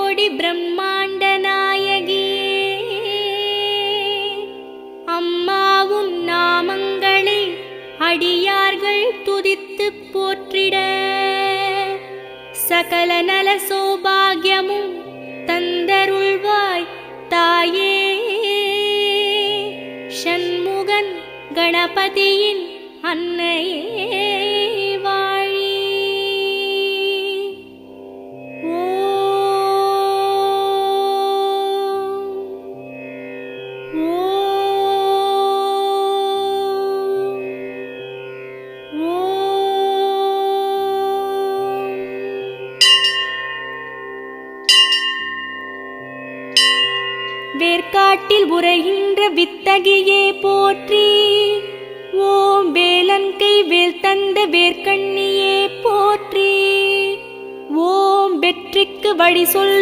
கோடி பிரம்மாண்ட நாயகியே, அம்மாவும் நாமங்களை அடியார்கள் துதித்துப் போற்றிட சகல நல சௌபாகியமும் தந்தருள்வாய் தாயே. ஷண்முகன் கணபதியின் அன்னையே வாழி. வேர்க்காட்டில் உரைகின்ற வித்தகியே போற்றி. ஓம் வேலன்கை வேல் தந்த வேர்க்கண்ணியே போற்றி. ஓம் வெற்றிக்கு வழி சொல்லும்